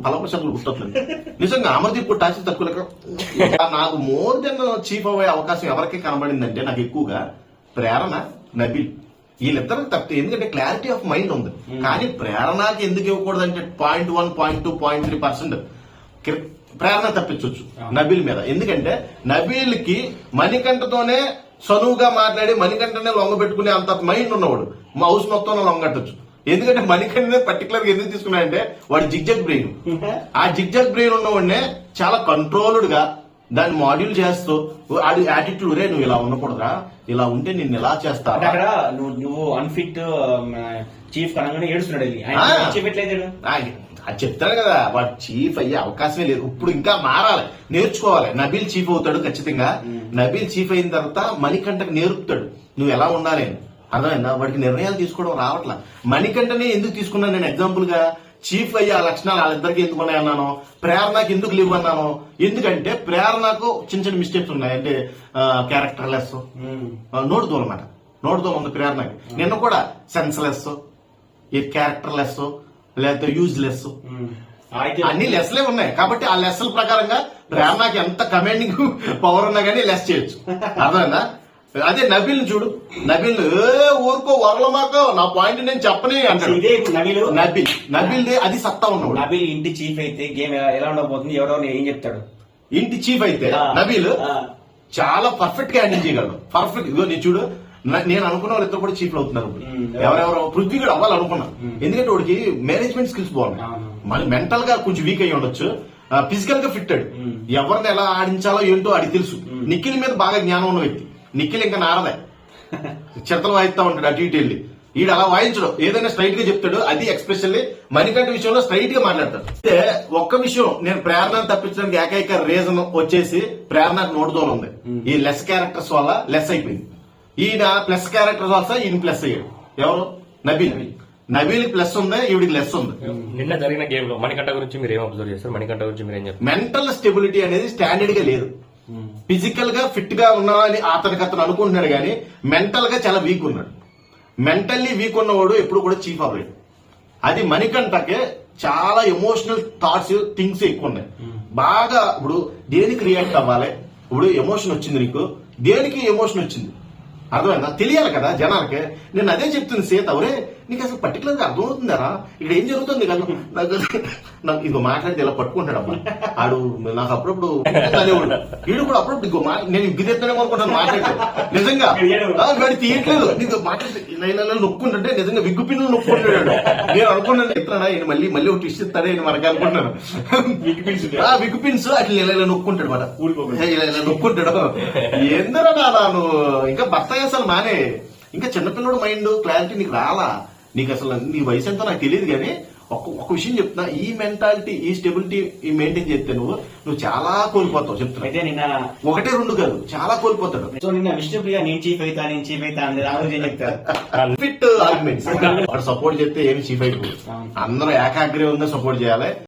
ఫలప్రసాదులు గుర్తొస్తుంది నిజంగా అమర్దీప్ టార్చర్ తక్కువ నాకు మోర్ దెన్ చీఫ్ అయ్యే అవకాశం ఎవరికి కనబడిందంటే నాకు ఎక్కువగా ప్రేరణ నబీల్ వీళ్ళిద్దరికి తప్పితే ఎందుకంటే క్లారిటీ ఆఫ్ మైండ్ ఉంది కానీ ప్రేరణకి ఎందుకు ఇవ్వకూడదు అంటే 0.1, 0.2, 0.3% ప్రేరణ తప్పించవచ్చు నబీల్ మీద. ఎందుకంటే నబీల్ కి మణికంఠతోనే చనువుగా మాట్లాడి మణికంఠనే లొంగ పెట్టుకునే అంత మైండ్ ఉన్నవాడు మా హౌస్ మొత్తంలో లొంగట్టచ్చు. ఎందుకంటే మణికంఠనే పర్టికులర్ గా ఎందుకు తీసుకున్నాడంటే వాడు జిగ్జాగ్ బ్రెయిన్. ఆ జిగ్జాగ్ బ్రెయిన్ ఉన్నవాడినే చాలా కంట్రోల్డ్ గా దాన్ని మాడ్యూల్ చేస్తూ అది యాటిట్యూడ్ రే నువ్వు ఇలా ఉండకూడదురా, ఇలా ఉంటే నిన్ను ఎలా చేస్తా. అక్కడ నువ్వు అన్ఫిట్ చీఫ్ కనంగానే ఏడుస్తున్నాడు. అది చెప్తాను కదా వాడు చీఫ్ అయ్యే అవకాశమే లేదు. ఇప్పుడు ఇంకా మారాలి, నేర్చుకోవాలి. నబీల్ చీఫ్ అవుతాడు ఖచ్చితంగా. నబీల్ చీఫ్ అయిన తర్వాత మణికంఠకు నేర్పుతాడు నువ్వు ఎలా ఉండాలి అని. అర్థమైందా? వాడికి నిర్ణయాలు తీసుకోవడం రావట్లా. మణికంఠనే ఎందుకు తీసుకున్నాను నేను ఎగ్జాంపుల్ గా, చీఫ్ అయ్యే ఆ లక్షణాలు వాళ్ళిద్దరికి ఎందుకు ఉన్నాయి అన్నాను, ప్రేరణకు ఎందుకు లేవు అన్నాను. ఎందుకంటే ప్రేరణకు చిన్న చిన్న మిస్టేక్స్ ఉన్నాయి. అంటే క్యారెక్టర్ లెస్, నోటు దూరం అన్నమాట. నోటు దూరం ఉంది ప్రేరణకి. నిన్న కూడా సెన్స్లెస్, ఈ క్యారెక్టర్ లెస్, లేకపోతే యూజ్ లెస్, అన్ని లెస్లే ఉన్నాయి. కాబట్టి ఆ లెస్ల ప్రకారంగా ప్రేరణకి ఎంత కమాండింగ్ పవర్ ఉన్నా కానీ లెస్ చేయొచ్చు. అర్థమైందా? అదే నబీల్ చూడు, నబీల్ ఊరుకో వరలమాకో నా పాయింట్ నేను చెప్పని అంటాడు. నబీల్ అది సత్తా ఉన్నాడు. నబీల్ ఇంటి చీఫ్ అయితే గేమ్ ఎలా ఉండబోతుంది, ఎవరెవరు ఏం చెప్తాడు. ఇంటి చీఫ్ అయితే నబీల్ చాలా పర్ఫెక్ట్ గా హ్యాండిల్ చేయగలడు. పర్ఫెక్ట్. ఇదిగో నేను చూడు, నేను అనుకున్న వాళ్ళు ఇద్దరు కూడా చీఫ్లు అవుతున్నారు. ఎవరెవరో పృథ్వీ కూడా అవ్వాలనుకున్నాను. ఎందుకంటే వాడికి మేనేజ్మెంట్ స్కిల్స్ బాగున్నాయి. మళ్ళీ మెంటల్ గా కొంచెం వీక్ అయ్యి ఉండొచ్చు, ఫిజికల్ గా ఫిట్ అయ్యాడు. ఎవరిని ఎలా ఆడించాలో ఏంటో అది తెలుసు. నిఖిల్ మీద బాగా జ్ఞానం ఉన్న వ్యక్తి. నిఖిల్ ఇంకా నారదే చిరతలు వాయిస్తా ఉంటాడు అటు ఇటు వెళ్ళి. ఈడు అలా వాయించడు, ఏదైనా స్ట్రైట్ గా చెప్తాడు. అది ఎక్స్పెషల్లీ మణికంఠ విషయంలో స్ట్రైట్ గా మాట్లాడతాడు. అయితే ఒక్క విషయం, నేను ప్రేరణను తప్పించడానికి ఏకైక రీజన్ వచ్చేసి ప్రేరణకు నోటుదోలు ఉంది. ఈ లెస్ క్యారెక్టర్స్ వల్ల లెస్ అయిపోయింది. ఈయన ప్లస్ క్యారెక్టర్స్ వల్ల ఈయన ప్లస్ అయ్యాడు. ఎవరు? నబీల్. నబీల్ ప్లస్ ఉంది, ఈవిడికి లెస్ ఉంది. నిన్న జరిగిన గేమ్ లో మణికంఠ గురించి మీరు ఏం అబ్జర్వ్ చేస్తారు? మణికంఠ గురించి మీరు ఏం చెప్తారు? మెంటల్ స్టెబిలిటీ అనేది స్టాండర్డ్ గా లేదు. ఫిజికల్ గా ఫిట్ గా ఉన్నాడని అతను అనుకుంటున్నాడు కానీ మెంటల్ గా చాలా వీక్ ఉన్నాడు. మెంటల్లీ వీక్ ఉన్నవాడు ఎప్పుడు కూడా చీఫ్ అవ్వలేడు. అది మణికంఠకే చాలా ఎమోషనల్ థాట్స్, థింగ్స్ ఎక్కువ ఉన్నాయి. బాగా ఇప్పుడు దేనికి రియాక్ట్ అవ్వాలి, ఇప్పుడు ఎమోషన్ వచ్చింది నీకు, దేనికి ఎమోషన్ వచ్చింది అర్థమైందా? తెలియాలి కదా జనాలకి. నేను అదే చెప్తుంది సీత, అవరే నీకు అసలు పర్టికులర్ గా అర్థమవుతుందారా ఇక్కడ ఏం జరుగుతుంది కదా. నాకు ఇంకో మాట్లాడితే ఇలా పట్టుకుంటాడు అబ్బా ఆడు. నాకు అప్పుడప్పుడు అనేవాడు, వీడు కూడా అప్పుడప్పుడు ఇంకో నేను ఇగ్గితేనేమో అనుకుంటాను మాట్లాడితే. నిజంగా వాడు తీయట్లేదు. నీకు మాట్లాడితే ఇలా నొక్కుంటుంటే నిజంగా విగ్గు పిన్నులు నొక్కుంటాడు. నేను అనుకున్నాను ఎత్తాడా ఈయన మళ్ళీ ఒక ట్విస్ట్ ఇస్తాడే ఈయన మనకి అనుకుంటున్నాను. విగ్గు పిన్స్ అట్లా ఇలా నొక్కుంటాడు మాట, ఇలా నొక్కుంటాడు. ఏందరా నాను ఇంకా భర్త అసలు మానే, ఇంకా చిన్నపిల్లడు మైండ్ క్లారిటీ నీకు రాలా. నీకు అసలు నీ వయసు ఎంతో నాకు తెలియదు కానీ ఒక విషయం చెప్తున్నా, ఈ మెంటాలిటీ ఈ స్టెబిలిటీ మెయింటైన్ చేస్తే నువ్వు చాలా కోల్పోతావు చెప్తున్నా. అయితే నిన్న 1-2 కాదు చాలా కోల్పోతాడు. సో నిన్న విష్ణుప్రియ నేను చీఫ్ అవుతా అని చెప్తారు. ఫిట్ ఆర్గ్యుమెంట్స్ సపోర్ట్ చేస్తే ఏమి చీఫ్ అయిపోతుంది. అందరూ ఏకాగ్రీవంగా సపోర్ట్ చేయాలి.